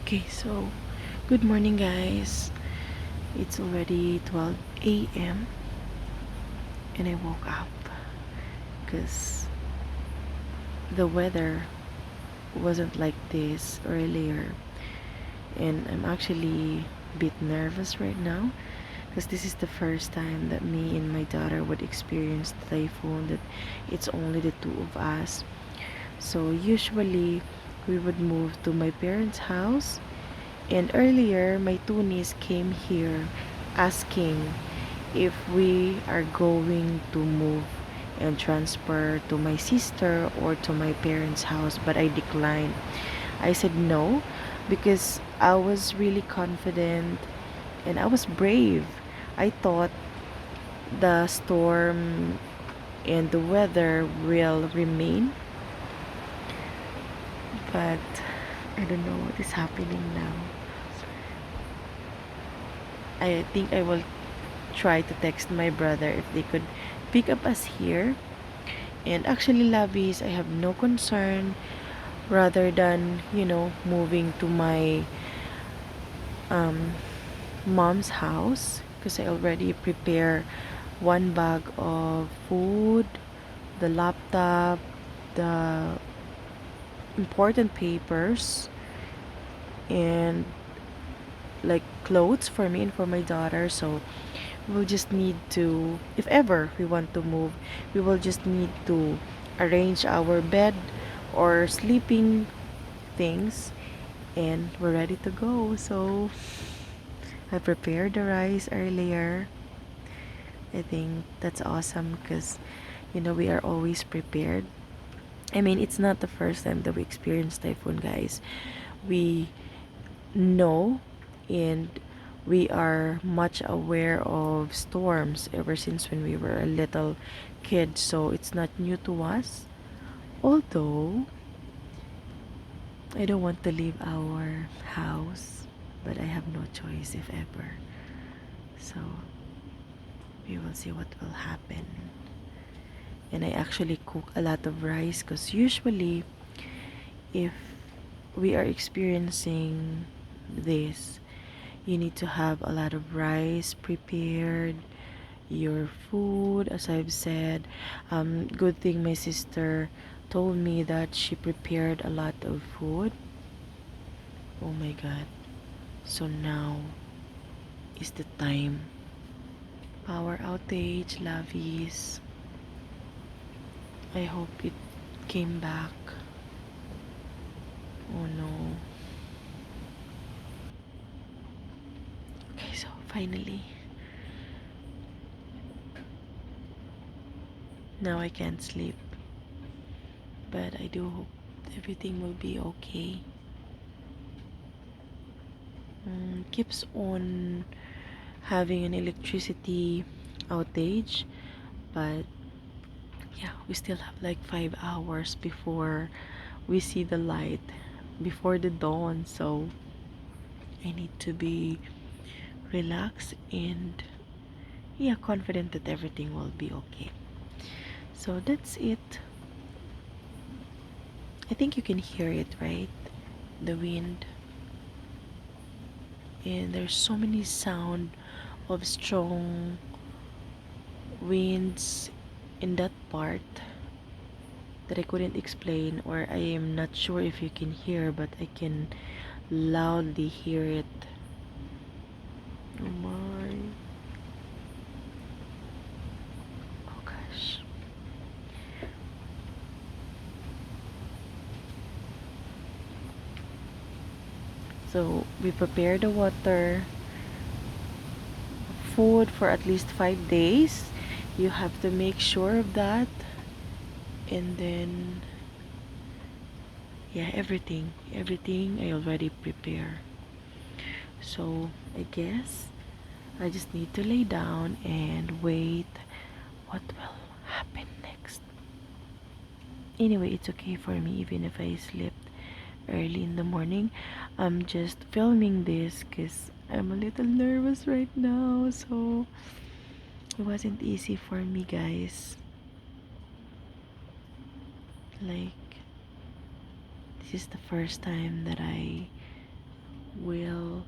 Okay, so good morning, guys. It's already 12 a.m. and I woke up because the weather wasn't like this earlier, and I'm actually a bit nervous right now because this is the first time that me and my daughter would experience the typhoon, that it's only the two of us. So usually we would move to my parents' house. And earlier, my two niece came here asking if we are going to move and transfer to my sister or to my parents' house, but I declined. I said no because I was really confident and I was brave. I thought the storm and the weather will remain, but I don't know what is happening now. I think I will try to text my brother if they could pick up us here. And actually, Lavis, I have no concern rather than, moving to my um, mom's house because I already prepare one bag of food, the laptop, the important papers, and like clothes for me and for my daughter. So we'll just need to, if ever we want to move, we will just need to arrange our bed or sleeping things, and we're ready to go. So I prepared the rice earlier. I think that's awesome because we are always prepared. I mean, it's not the first time that we experience typhoon, guys. We know, and we are much aware of storms ever since when we were a little kid, so it's not new to us. Although I don't want to leave our house, but I have no choice if ever. So we will see what will happen. And I actually cook a lot of rice because usually if we are experiencing this, you need to have a lot of rice prepared, your food, as I've said. Good thing my sister told me that she prepared a lot of food. Oh my god. So now is the time. Power outage, Lavis. I hope it came back. Oh no. Okay, so finally, now I can't sleep. But I do hope everything will be okay. Keeps on having an electricity outage, but yeah, we still have like 5 hours before we see the light, before the dawn. So I need to be relaxed and yeah, confident that everything will be okay. So that's it. I think you can hear it, right? The wind, and there's so many sound of strong winds in that part that I couldn't explain, or I am not sure if you can hear, but I can loudly hear it. Oh my. Oh gosh. So we prepare the water, food for at least 5 days. You have to make sure of that. And then, yeah, everything I already prepare. So I guess I just need to lay down and wait what will happen next. Anyway, it's okay for me even if I slept early in the morning. I'm just filming this because I'm a little nervous right now, so it wasn't easy for me, guys. Like, this is the first time that I will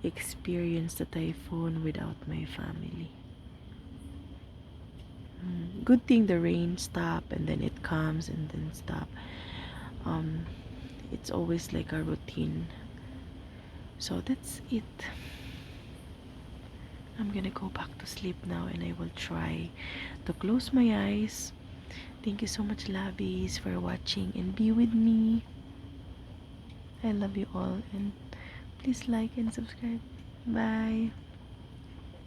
experience the typhoon without my family. Good thing the rain stop and then it comes and then stop. Um, it's always like a routine. So that's it. I'm gonna go back to sleep now and I will try to close my eyes. Thank you so much, lovies, for watching and be with me. I love you all and please like and subscribe. Bye.